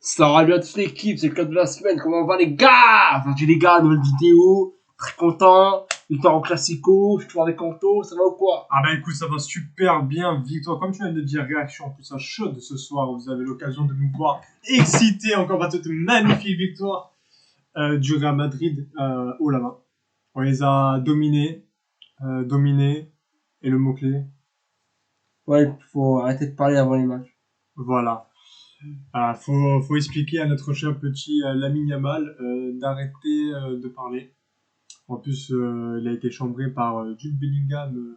Salut à toute l'équipe, c'est le club de la semaine, comment va les gars? Aujourd'hui les gars, nouvelle vidéo, très content, victoire au Classico, victoire avec Kanto, ça va ou quoi? Ah bah écoute, ça va super bien, victoire. Comme tu viens de dire, réaction en plus à chaude ce soir. Vous avez l'occasion de nous voir excités encore par cette magnifique victoire du Real Madrid haut la main. On les a dominés, et le mot-clé, Ouais, faut arrêter de parler avant les matchs. voilà. Faut expliquer à notre cher petit Lamine Yamal d'arrêter de parler. En plus, il a été chambré par Jude Bellingham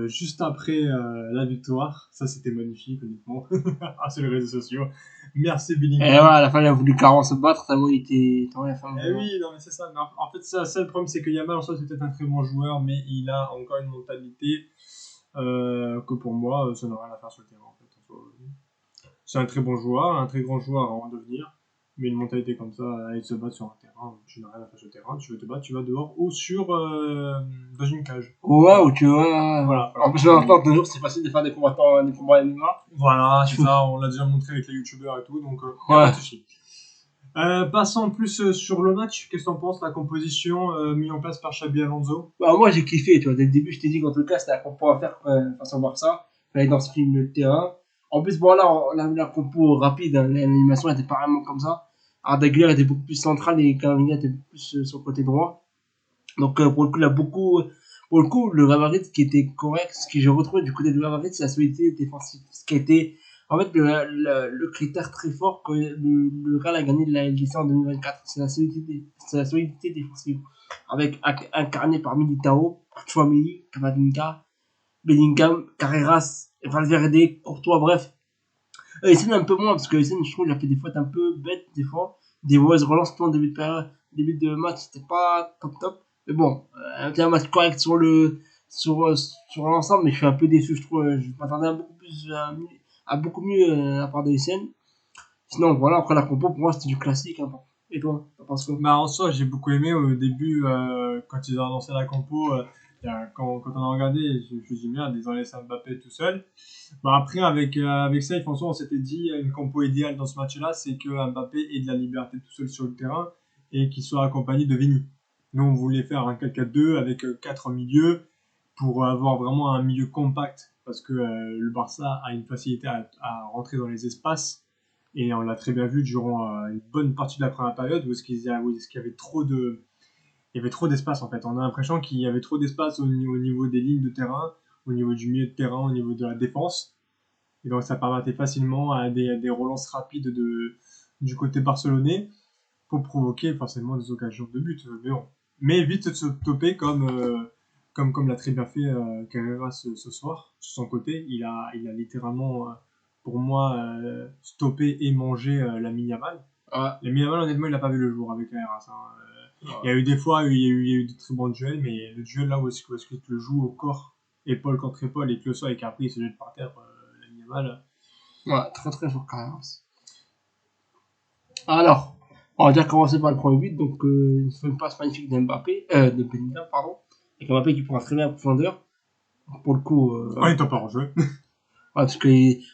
juste après la victoire. Ça, c'était magnifique, honnêtement. Ah, sur les réseaux sociaux. Merci Et ouais, Bellingham. à la fin il a voulu carrément se battre, tellement il était, tellement il a fait un Eh moment. oui, non, mais c'est ça. Mais en fait, ça, le problème, c'est que Yamal, en soi, c'est peut-être un très bon joueur, mais il a encore une mentalité que pour moi, ça n'a rien à faire sur le terrain. En fait. C'est un très bon joueur, un très grand joueur à en devenir, mais une mentalité comme ça, il se bat sur un terrain, tu n'as rien à faire sur le terrain, tu veux te battre, tu vas dehors ou dans une cage. Ouais, Voilà. ou tu vois, ouais. Voilà, En voilà. plus maintenant, de nos jours, c'est facile de faire des combattants, des combats MMA. Voilà, c'est ça, on l'a déjà montré avec les youtubeurs et tout, donc y a pas Ouais. de souci. Passons plus sur le match, qu'est-ce que t'en penses, la composition mise en place par Xabi Alonso? Bah, moi j'ai kiffé, tu vois, dès le début je t'ai dit qu'en tout cas c'était la compo à faire face au Barça, fallait dans ce film le terrain. En plus, bon là, on a vu la compo rapide, hein, l'animation était pas vraiment comme ça. Arda Güler était beaucoup plus central et Camavinga était beaucoup plus sur le côté droit. Donc pour le coup, il a beaucoup, pour le coup, le Real Madrid, ce qui était correct, ce que j'ai retrouvé du côté du Real Madrid, c'est la solidité défensive. Ce qui a été, en fait, le critère très fort que le Real a gagné de la LDC en 2024, c'est la solidité défensive. Avec incarné par Militao, Chouameni, Camavinga, Bellingham, Carreras, Valverde, Courtois, bref. Essène un peu moins, parce que Essène, je trouve, il a fait des fautes un peu bêtes, des fois. Des mauvaises relances, en début de période, début de match, c'était pas top top. Mais bon, un match correct sur l'ensemble, mais je suis un peu déçu, je trouve. Je m'attendais à beaucoup plus, à beaucoup mieux à la part de Essène. Sinon, voilà, après la compo, pour moi, c'était du classique. Hein. Et toi, t'en penses quoi? Bah, en soi, j'ai beaucoup aimé au début, quand ils ont annoncé la compo, quand on a regardé, je me suis dit merde, ils ont laissé Mbappé tout seul. Bah, après, avec ça, François, on s'était dit une compo idéale dans ce match-là, c'est que Mbappé ait de la liberté tout seul sur le terrain et qu'il soit accompagné de Vini. Nous, on voulait faire un 4-4-2 avec 4 milieux pour avoir vraiment un milieu compact parce que le Barça a une facilité à rentrer dans les espaces et on l'a très bien vu durant une bonne partie de la première période où est-ce qu'il y avait il y avait trop d'espace en fait. On a l'impression qu'il y avait trop d'espace au niveau des lignes de terrain, au niveau du milieu de terrain, au niveau de la défense. Et donc ça permettait facilement à des relances rapides du côté barcelonais pour provoquer forcément des occasions de but. Mais bon. Mais vite de se stopper comme l'a très bien fait Carrera ce soir. Sur son côté, il a littéralement, pour moi, stoppé et mangé la Yamal. Ouais. La Yamal, honnêtement, il n'a pas vu le jour avec Carrera. Ouais. Il y a eu des fois, il y a eu de très bons duels, mais le duel là où est-ce que tu le joues au corps, épaule contre épaule, et que le soir et qu'après il se jette par terre, la Yamal. Ouais, très très fort carrière. Alors, on va déjà commencer par le premier but. Donc, il fait une passe magnifique d'Mbappé, de Bellingham, pardon. Avec Mbappé qui prend très bien la profondeur. Pour le coup, Oh, il t'en pas en jeu. parce que,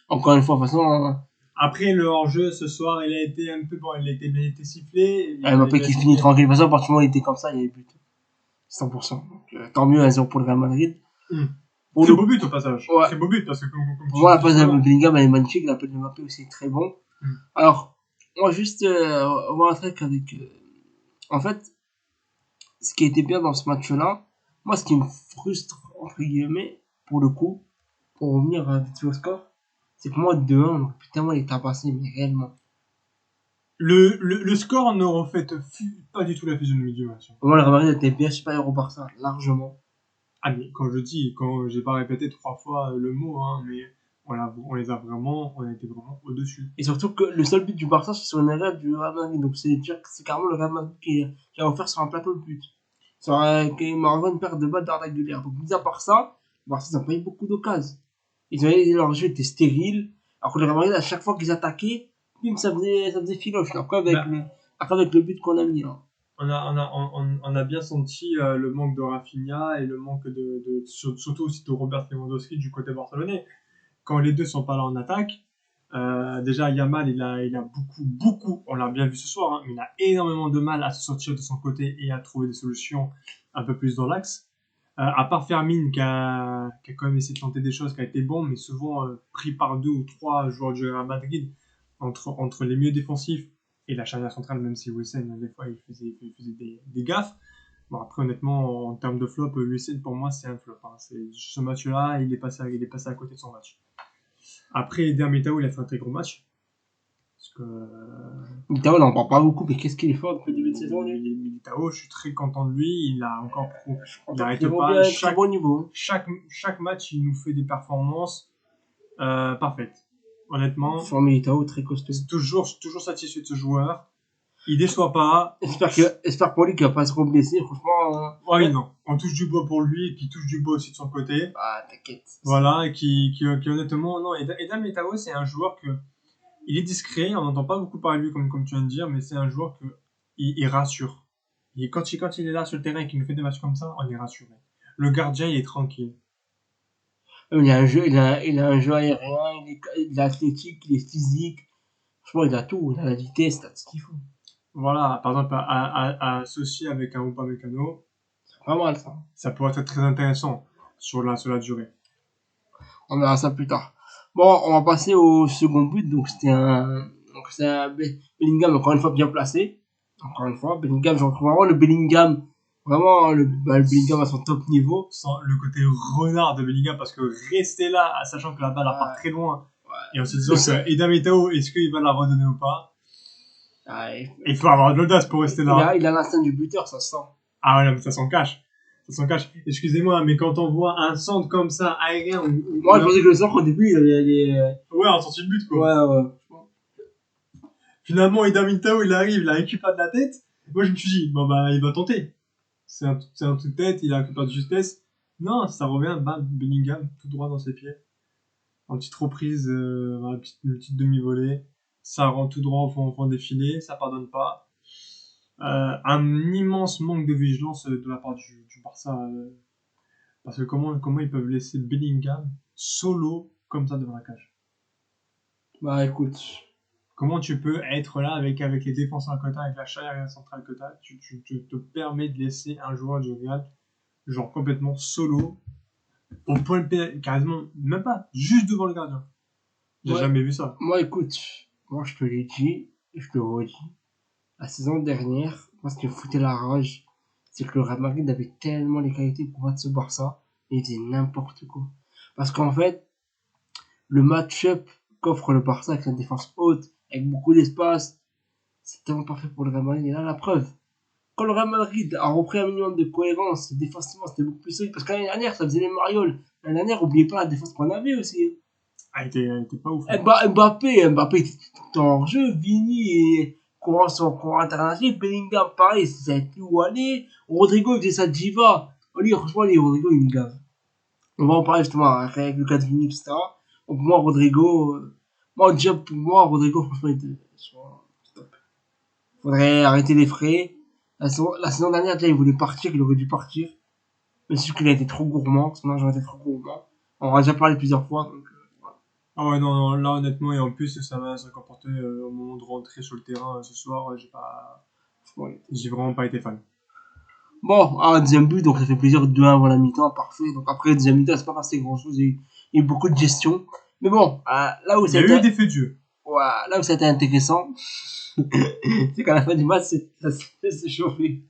encore une fois, de toute façon, Après, le hors-jeu ce soir, il a été un peu bon, il a été sifflé. Mbappé Il a qui finit sifflé. tranquille. De toute façon, à partir du moment où il était comme ça, il y avait but. 100%. Donc, tant mieux, 1-0 pour le Real Madrid. Pour Très le beau coup, but au passage. ouais. Très beau but parce que comme Pour tu moi, la disais passe de tout à l'heure. Bellingham, elle est magnifique. La passe de Mbappé aussi est très bon. Mm. Alors, moi, juste, voir un truc avec, en fait, ce qui était bien dans ce match-là, moi, ce qui me frustre, entre guillemets, pour le coup, pour revenir vite fait au score, c'est que moi, 2-1, putain, moi, il est tabassé, mais réellement. Le score ne reflète pas du tout la physionomie du match. Pour moi, le Real Madrid était bien supérieur au Barça, largement. Ah mais quand j'ai pas répété 3 fois le mot, hein, mais on a été vraiment au-dessus. Et surtout que le seul but du Barça, c'est sur une erreur du Real Madrid. Donc, c'est dire que c'est carrément le Real Madrid qui a offert sur un plateau de but. Qui m'a envoyé une paire de balles d'arnaque de l'air. Donc, mis à part ça, le Barça, ils ont pas eu beaucoup d'occasions. Leur jeu était stérile. Alors que le Real Madrid, à chaque fois qu'ils attaquaient, bim, ça faisait filoche. Bah, Après, avec le but qu'on a mis, là. on a bien senti le manque de Rafinha et le manque surtout aussi de Robert Lewandowski du côté barcelonais. Quand les deux sont pas là en attaque, Déjà, Yamal, il a beaucoup, on l'a bien vu ce soir, hein, mais il a énormément de mal à se sortir de son côté et à trouver des solutions un peu plus dans l'axe. À part Fermin qui a quand même essayé de tenter des choses, qui a été bon, mais souvent pris par 2 ou 3 joueurs du Real Madrid entre les milieux défensifs et la charnière centrale, même si Wilson, des fois, il faisait des gaffes. Bon, après, honnêtement, en termes de flop, Wilson, pour moi, c'est un flop. Hein. Ce match-là, il est passé à côté de son match. Après, Eder Militao, il a fait un très gros match. Parce que Militao, on n'en parle pas beaucoup, mais qu'est-ce qu'il est fort depuis le début de saison, lui. Militao, je suis très content de lui. Il a encore il n'arrête Vraiment pas. bien, très bon niveau. Chaque match, il nous fait des performances parfaites. Honnêtement, Fort Militao, très costaud. c'est toujours satisfait de ce joueur. Il déçoit pas. J'espère pour lui qu'il va pas se reblesser, franchement. Ouais, non. On touche du bois pour lui et qui touche du bois aussi de son côté. Ah, t'inquiète. Voilà, et qui honnêtement, non. Eder Militao, c'est un joueur que il est discret, on n'entend pas beaucoup parler de lui comme tu viens de dire, mais c'est un joueur que il rassure. Et quand il est là sur le terrain et qu'il nous fait des matchs comme ça, on est rassuré. Le gardien, il est tranquille. Il a un jeu, il a un jeu aérien, il est athlétique, il est physique. Franchement, il a tout, il a la vitesse, il a tout ce qu'il faut. Voilà, par exemple, à associer avec un Upamecano, C'est pas mal ça. ça pourrait être très intéressant sur la durée. On verra ça plus tard. Bon, on va passer au second but. Donc c'est un Bellingham encore une fois bien placé. Encore une fois, Bellingham, je retrouve vraiment le Bellingham, vraiment le Bellingham à son top niveau. Sans le côté renard de Bellingham, parce que rester là, sachant que la balle part très loin, et en se disant que Eder Militao, est-ce qu'il va la redonner ou pas? Il faut avoir de l'audace pour rester là. Il a l'instinct du buteur, ça se sent. Ah ouais, non, mais ça s'en cache. Excusez-moi, mais quand on voit un centre comme ça, aérien... Moi, je pensais que le centre, au début, il allait... Ouais, en sortie de but, quoi. Ouais. Finalement, Eder Militao, il arrive, il a récupéré de la tête. Moi, je me suis dit, bon, bah, il va tenter. C'est un truc de tête, il a récupéré de justesse. Non, ça revient, bam, Bellingham, tout droit dans ses pieds. En petite reprise, une petite demi-volée. Ça rentre tout droit au fond défilé, ça pardonne pas. Un immense manque de vigilance de la part du Barça. Parce que comment ils peuvent laisser Bellingham solo comme ça devant la cage? Bah écoute. Comment tu peux être là avec les défenseurs que t'as, avec la charnière centrale que t'as, tu te permets de laisser un joueur du Real, genre complètement solo, au point de pénalty, carrément, même pas, juste devant le gardien. J'ai jamais vu ça. Moi écoute, moi je te l'ai dit, et je te le redis. La saison dernière, moi ce qui me foutait la rage, c'est que le Real Madrid avait tellement les qualités pour battre ce Barça, et il faisait n'importe quoi. Parce qu'en fait, le match-up qu'offre le Barça avec la défense haute, avec beaucoup d'espace, c'est tellement parfait pour le Real Madrid. Et là, la preuve, quand le Real Madrid a repris un minimum de cohérence, défensivement, c'était beaucoup plus solide. Parce que l'année dernière, ça faisait les marioles. L'année dernière, n'oubliez pas la défense qu'on avait aussi. Ah, il était pas ouf. Mbappé était tout en jeu. Vini et courant international. Bellingham, pareil, ça savait plus où aller. Rodrigo, il faisait sa diva. Franchement, Rodrigo, il me gave. On va en parler justement avec le cas de Vini, etc. Donc, moi, Rodrigo, Rodrigo, franchement, il était top. Faudrait arrêter les frais. La saison dernière, déjà, il voulait partir, il aurait dû partir. Mais c'est sûr qu'il a été trop gourmand, son argent a été trop gourmand. On en a déjà parlé plusieurs fois, donc voilà. Ah ouais, non, là honnêtement, et en plus, ça va se comporter au moment de rentrer sur le terrain ce soir, j'ai vraiment pas été fan. Bon, deuxième but, donc ça fait plaisir, 2-1 avant la mi-temps, parfait. Donc après, deuxième mi-temps, c'est pas passé grand chose, il y a eu beaucoup de gestion. Mais bon, là où il y a eu des faits de jeu. Ouais, là où c'était intéressant, c'est qu'à la fin du match, ça s'est chauffé.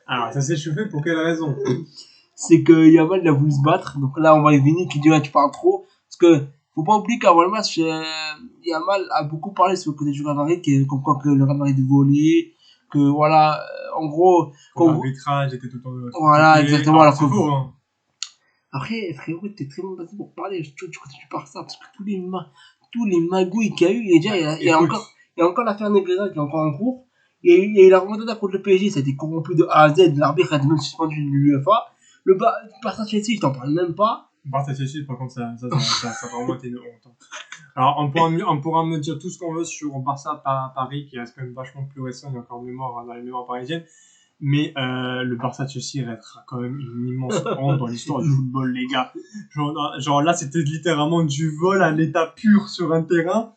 Alors, ça s'est chauffé pour quelle raison? C'est que Yamal, il a voulu se battre. Donc là, on va y venir, qui dit, tu parles trop. Parce que, faut pas oublier qu'avant le match, Yamal a beaucoup parlé sur le côté du Real Madrid, comme quoi que le Real Madrid volait, que voilà, en gros. L'arbitrage était tout le temps. Voilà, exactement. Alors c'est faux, hein. Après, frérot, t'es très bon placé pour parler. Tu pars ça, parce que tous les magouilles qu'il y a eu, et déjà, il y a encore l'affaire Negreira qui est encore en cours. Il y a eu la remontada contre le PSG, ça a été corrompu de A à Z. L'arbitre a même suspendu l'UEFA. Le Barça Chelsea, je t'en parle même pas. Barça Chelsea, par contre, ça a vraiment été une honte. Alors, on pourra me dire tout ce qu'on veut sur Barça Paris, qui reste quand même vachement plus récent, il y a encore mémoire dans les mémoires parisiennes. Mais le Barça Chelsea restera quand même une immense honte dans l'histoire du football, les gars. Genre là, c'était littéralement du vol à l'état pur sur un terrain.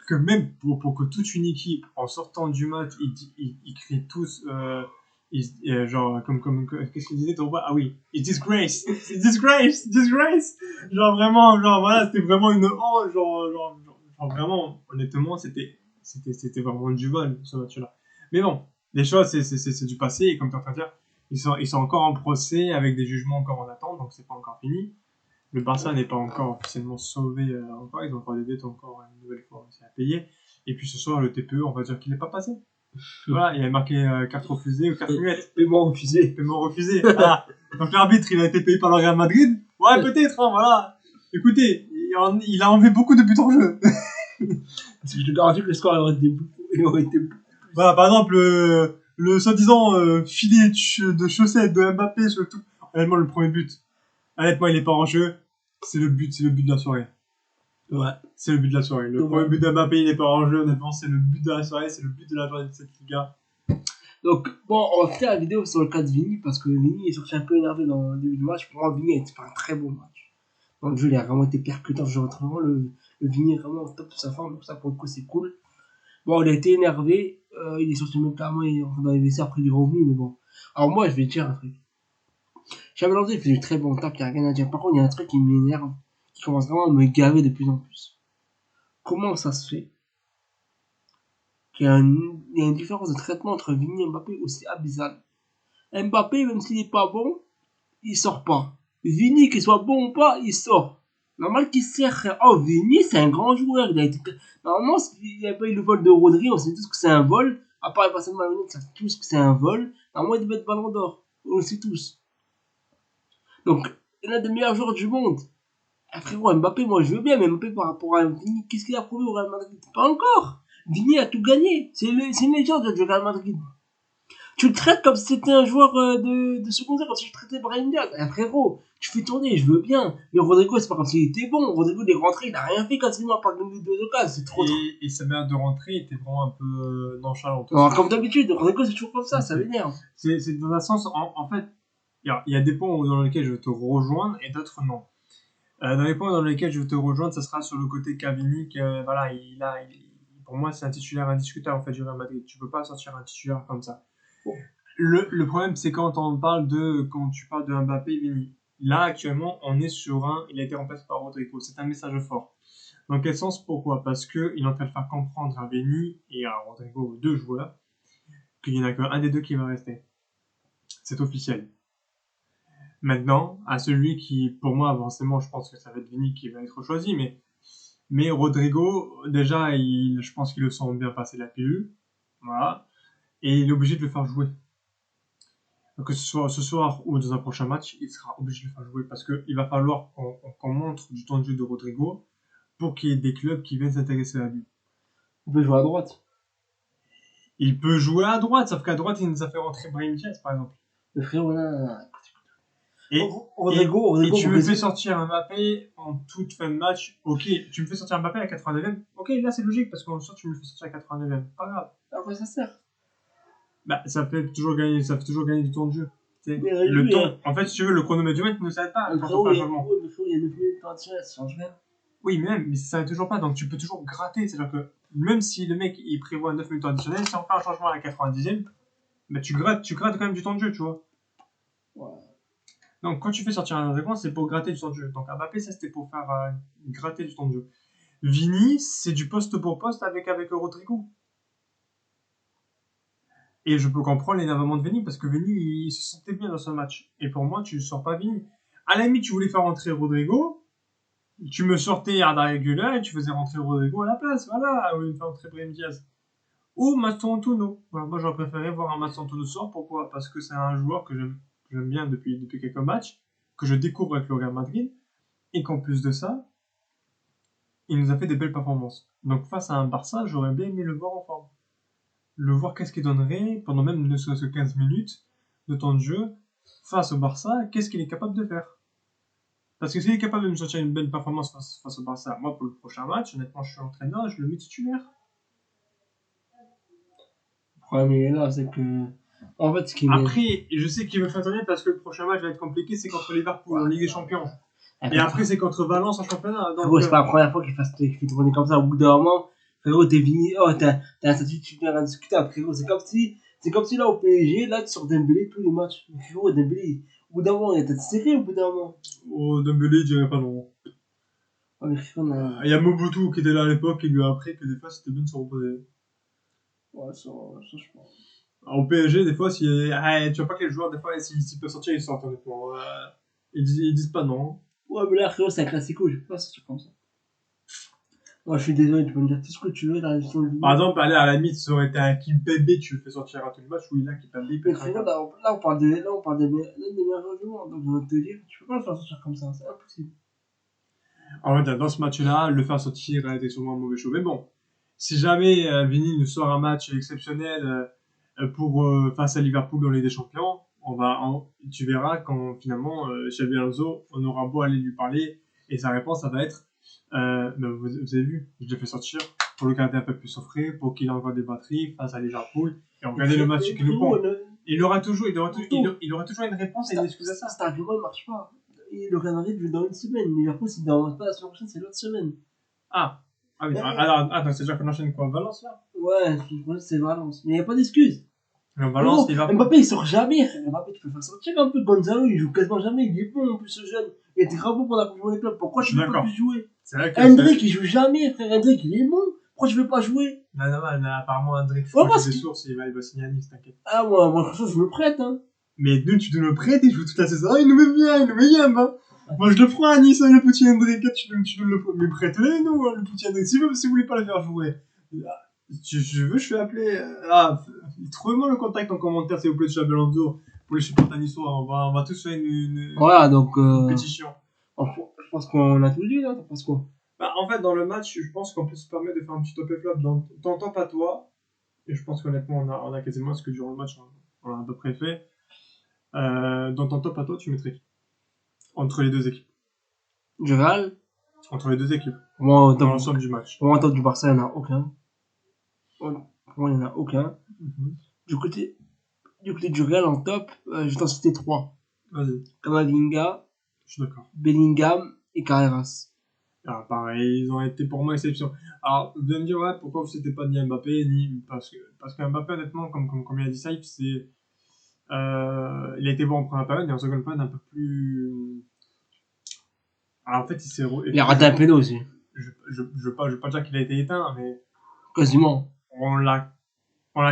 que même pour que toute une équipe, en sortant du match, ils crient tous, genre, qu'est-ce qu'ils disaient, Drogba? Ah oui, it's disgrace, it's disgrace, disgrace. Genre vraiment, genre voilà, c'était vraiment une honte, genre vraiment, honnêtement, c'était vraiment du vol, ce match-là. Mais bon, les choses, c'est du passé, et comme tu es en train de dire, ils sont encore en procès avec des jugements encore en attente, donc c'est pas encore fini. Le Barça n'est pas encore officiellement sauvé encore, ils ont encore des dettes encore une nouvelle fois aussi à payer. Et puis ce soir, le TPE, on va dire qu'il n'est pas passé. Voilà, il a marqué carte refusée ou carte muette. Paiement refusé. Paiement refusé. Voilà. Donc l'arbitre, il a été payé par le Real Madrid. Ouais, peut-être, hein, voilà. Écoutez, il a enlevé beaucoup de buts en jeu. Je te garantis que le score il aurait été beaucoup. Voilà, par exemple, le soi-disant filet de chaussettes de Mbappé sur le tout. Honnêtement, le premier but. Honnêtement, il est pas en jeu. C'est le but de la soirée. Ouais. C'est le but de la soirée. Le premier but d'Mbappé, il n'est pas en jeu. Honnêtement, c'est le but de la soirée. C'est le but de la journée de cette Liga. Donc, bon, on va faire la vidéo sur le cas de Vini parce que Vini est sorti un peu énervé dans le début du match. Pour moi, Vini a fait un très bon match. Dans le jeu, il a vraiment été percutant. Je retrouve vraiment le Vini est vraiment au top de sa forme. Donc, ça, pour le coup, c'est cool. Bon, il a été énervé. Il est sorti même carrément dans les vestiaires, après il est revenu. Mais bon. Alors, moi, je vais te dire un truc. Xabi Alonso, il fait du très bon taf, il n'y a rien à dire. Par contre, il y a un truc qui m'énerve, qui commence vraiment à me gaver de plus en plus. Comment ça se fait qu'il y a une différence de traitement entre Vini et Mbappé aussi abyssale? Mbappé, même s'il n'est pas bon, il sort pas. Vini, qu'il soit bon ou pas, il sort. Normal qu'il sert. Oh, Vini, c'est un grand joueur. Il a été... Normalement, s'il n'y a pas eu le vol de Rodri, on sait tous que c'est un vol. À part les personnes malhonnêtes, on sait tous que c'est un vol. Normalement, il devait être ballon d'or. On le sait tous. Donc, il y en a des meilleurs joueurs du monde. Ah, frérot, Mbappé, moi je veux bien, mais Mbappé par rapport à Vini, qu'est-ce qu'il a prouvé au Real Madrid? Pas encore. Vini a tout gagné. C'est une légende du Real Madrid. Tu le traites comme si c'était un joueur de secondaire, comme si je traitais Brahim Diaz. Ah, frérot, tu fais tourner, je veux bien. Mais Rodrigo, c'est pas comme s'il était bon. Rodrigo, il est rentré, il a rien fait quasiment à part gagner deux occasions. C'est trop. Et sa manière de rentrer était vraiment un peu nonchalante. Non, comme d'habitude, Rodrigo, c'est toujours comme ça m'énerve. C'est dans un sens, en fait, il y a des points dans lesquels je vais te rejoindre et d'autres non. Dans les points dans lesquels je vais te rejoindre, ça sera sur le côté Cavani, que voilà, pour moi, c'est un titulaire indiscutable en fait du Real Madrid. Tu peux pas sortir un titulaire comme ça. Bon. Le problème, c'est quand tu parles de Mbappé et Vini. Là, actuellement, il a été remplacé par Rodrigo. C'est un message fort. Dans quel sens? Pourquoi? Parce qu'il est en train de faire comprendre à Vini et à Rodrigo, deux joueurs, qu'il n'y en a qu'un des deux qui va rester. C'est officiel. Maintenant, à celui qui, pour moi, forcément, je pense que ça va être Vini qui va être choisi, mais Rodrigo, déjà, je pense qu'il le sent bien passer la pilule. Voilà. Et il est obligé de le faire jouer. Que ce soit ce soir ou dans un prochain match, il sera obligé de le faire jouer parce qu'il va falloir qu'on montre du temps de jeu de Rodrigo pour qu'il y ait des clubs qui viennent s'intéresser à lui. Il peut jouer à droite. Il peut jouer à droite, sauf qu'à droite, il nous a fait rentrer Brahim Diaz, par exemple. Le frérot, là, et tu me fais sortir Mbappé en toute fin de match. Ok, tu me fais sortir Mbappé à la 89e. Ok, là c'est logique parce qu'en sort tu me le fais sortir à la 89e. Pas grave. À quoi ça sert? Bah, ça fait toujours gagner du temps de jeu. Le temps, en fait, si tu veux, le chronomètre du match ne s'arrête pas quand on fait un changement. Il y a 9 minutes par ça change rien. Oui, mais ça s'arrête toujours pas, donc tu peux toujours gratter. C'est-à-dire que même si le mec il prévoit 9 minutes additionnelles, si on fait un changement à la 90e, bah, tu grattes quand même du temps de jeu, tu vois. Ouais. Donc, quand tu fais sortir un attaquant, c'est pour gratter du temps de jeu. Donc, Mbappé, ça c'était pour faire gratter du temps de jeu. Vini, c'est du poste pour poste avec Rodrigo. Et je peux comprendre l'énervement de Vini parce que Vini, il se sentait bien dans ce match. Et pour moi, tu ne sors pas Vini. À la limite, tu voulais faire rentrer Rodrigo, tu me sortais Arda Güler et tu faisais rentrer Rodrigo à la place. Voilà, au lieu de faire rentrer Brahim Diaz. Ou Mason Antuono. Voilà, moi, j'aurais préféré voir un Mason Antuono ce soir. Pourquoi? Parce que c'est un joueur que j'aime bien depuis quelques matchs, que je découvre avec le Real Madrid, et qu'en plus de ça, il nous a fait des belles performances. Donc face à un Barça, j'aurais bien aimé le voir en forme. Le voir qu'est-ce qu'il donnerait pendant même ne serait-ce que 15 minutes de temps de jeu face au Barça, qu'est-ce qu'il est capable de faire. Parce que s'il est capable de me sortir une belle performance face au Barça, moi pour le prochain match, honnêtement je suis entraîneur, je le mets titulaire. Le problème il est là, c'est que... En fait, après, je sais qu'il veut faire tourner parce que le prochain match va être compliqué, c'est contre Liverpool en Ligue des Champions. Et après, c'est contre Valence en championnat. Donc, c'est pas la première fois qu'il fait tourner comme ça. Au bout d'un moment, Frérot, t'es fini. Oh, t'as un statut titulaire indiscutable, frérot. C'est comme si là, au PSG, là, tu sors Dembélé tous les matchs. Mais frérot, Dembélé, au bout d'un moment, il a tête serrée au bout d'un moment. Oh, Dembélé, je dirais pas non. Oh, mais frérot, non. Il y a Mobutu qui était là à l'époque et lui a appris que des fois c'était bien de se reposer. Ouais, ça, je pense. Alors, au PSG, des fois, tu vois pas que les joueurs, des fois, s'ils peuvent sortir, ils sortent honnêtement. Ils disent pas non. Ouais, mais là, frérot, c'est un classico, je peux pas sortir comme ça. Moi, je suis désolé, tu peux me dire tout ce que tu veux dans la gestion de Par vidéo. exemple, allez, à la limite, ça aurait été un Kimpembe, tu le fais sortir à tout le match, oui, là, Kimpembe, il peut Mais être un frérot, gars. là, on parle l'un des meilleurs joueurs du monde. Donc, je veux te dire, tu peux pas le faire sortir comme ça, c'est impossible. En fait, dans ce match-là, le faire sortir a été sûrement un mauvais choix. Mais bon, si jamais Vini nous sort un match exceptionnel face à Liverpool dans les des Champions, tu verras quand finalement Xabi Alonso, on aura beau aller lui parler et sa réponse, ça va être vous avez vu, je l'ai fait sortir pour le garder un peu plus frais, pour qu'il envoie des batteries face à Liverpool et regarder le match qu'il nous prend. Il aura toujours une réponse et une excuse à ça. Cet argument ne marche pas. Et le Real Madrid joue dans une semaine. Liverpool, c'est pas la semaine prochaine, c'est l'autre semaine. Ah oui, Ouais. alors, attends, c'est déjà qu'on enchaîne quoi, Valence là? Ouais, je pense que c'est Valence. Mais il n'y a pas d'excuse. Non, Valence, Oh, Liverpool. Mbappé, il sort jamais. Mbappé, tu peux faire sortir un peu. Gonzalo, il joue quasiment jamais. Il est bon en plus, ce jeune. Il était grave bon pour la Coupe du Monde des clubs. Pourquoi Je tu suis veux pas d'accord. plus jouer? C'est vrai que Hendrick, il joue jamais, frère. Hendrick, il est bon. Pourquoi tu veux pas jouer? non, apparemment, André, Ouais, faut parce des que- sources, il va signer à Nice, t'inquiète. Ah, moi, franchement, je me prête, hein. Mais nous, tu nous le prêtes et il joue toute la saison. Il nous met bien, bah. Moi, je le prends à Nice, le petit André. Tu nous le prends. Mais prête-le, nous, le petit André. Si vous voulez pas le faire jouer. Je suis appelé. Trouvez-moi le contact en commentaire, s'il vous plaît, de Xabi Alonso. Pour les supporters niçois. On va tous faire une Voilà, donc, pétition. je pense qu'on a tout dit, là. T'en penses quoi? Bah, en fait, dans le match, je pense qu'on peut se permettre de faire un petit top et flop dans ton top à toi. Et je pense qu'honnêtement, on a quasiment ce que durant le match, on a à peu près fait. Dans ton top à toi, tu mettrais qui entre les deux équipes? Du Real? Entre les deux équipes, Pour moi, dans l'ensemble du match. Pour moi, top du Barça, il n'y en a aucun. Pour moi, il n'y en a aucun. Du côté du Real en top, je vais t'en citer 3. Vas-y, Camavinga, je suis d'accord. Bellingham et Carreras. Ah, pareil, ils ont été pour moi exception. Alors, vous allez me dire, ouais, pourquoi vous n'étiez pas ni Mbappé, ni. Parce que Mbappé, honnêtement, comme il a dit ça, il a été bon en première période et en seconde période un peu plus. Alors, en fait, il s'est. Il a raté un péno aussi. Je veux pas dire qu'il a été éteint, mais Quasiment. on l'a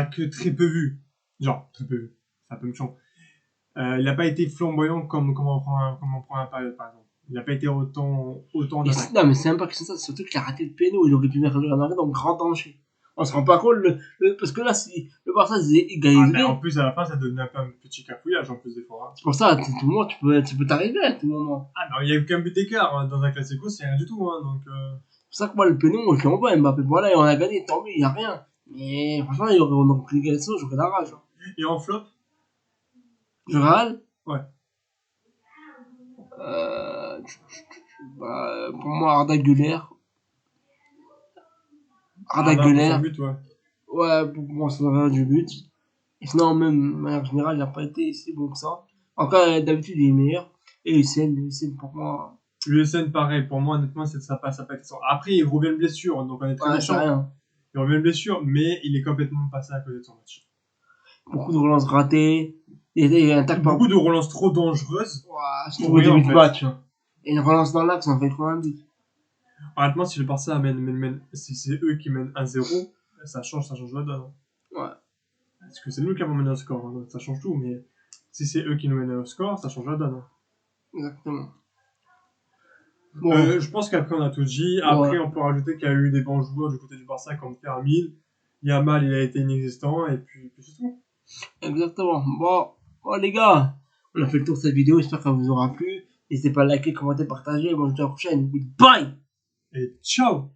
que très peu vu. Genre, très peu vu. C'est un peu méchant. Il n'a pas été flamboyant comme en première période, par exemple. Il n'a pas été autant Et d'attaque. non, mais c'est même pas que c'est ça, c'est surtout qu'il a raté le péno. Il aurait pu mettre le Real Madrid en grand danger. On se rend pas compte, parce que là, si le Barça il gagne, Mais en plus, à la fin, ça donnait un peu un petit cafouillage en plus des fois. Hein. c'est pour ça, tout le monde, tu peux t'arriver à tout moment. Ah, non, il y a eu qu'un but d'écart hein. Dans un classico, c'est rien du tout. Hein, donc, C'est pour ça que moi, le péno, moi, je l'envoie Mbappé. Voilà, et on a gagné, tant mieux, il n'y a rien. Mais franchement, on aurait pris le gagnant, j'aurais la rage. Hein. Et en flop, Du Real? Ouais. Pour moi, Arda Güler. Arda pour Güler. son but, ouais. Ouais, pour moi, ça va du but. Et sinon, même, de manière générale, il n'a pas été si bon que ça. Encore, d'habitude, il est meilleur. Et Hussein, pour moi. USN, pareil. Pour moi, honnêtement, ça pas été ça. Après, il revient de blessure, donc on est très Ouais, c'est méchant. rien. Il revient de blessure, mais il est complètement passé à côté de son match. Beaucoup de relances ratées. Et un tac par. Beaucoup de relances trop dangereuses. Ouais, je trouve au début de match. Hein. Et une relance dans l'axe, ça fait trop un but. Honnêtement, si le Barça si c'est eux qui mènent 1-0, ça change la donne. Hein. Ouais. Parce que c'est nous qui avons mené au score, hein, donc ça change tout, mais si c'est eux qui nous mènent au score, ça change la donne. Hein. Exactement. Bon. Je pense qu'après on a tout dit. Après, on peut rajouter qu'il y a eu des bons joueurs du côté du Barça comme Fermin. Yamal, il a été inexistant, et puis c'est tout. Exactement. Bon, les gars, on a fait le tour de cette vidéo. J'espère qu'elle vous aura plu. N'hésitez pas à liker, commenter, partager. Moi, je vous dis à la prochaine. Goodbye! Et ciao!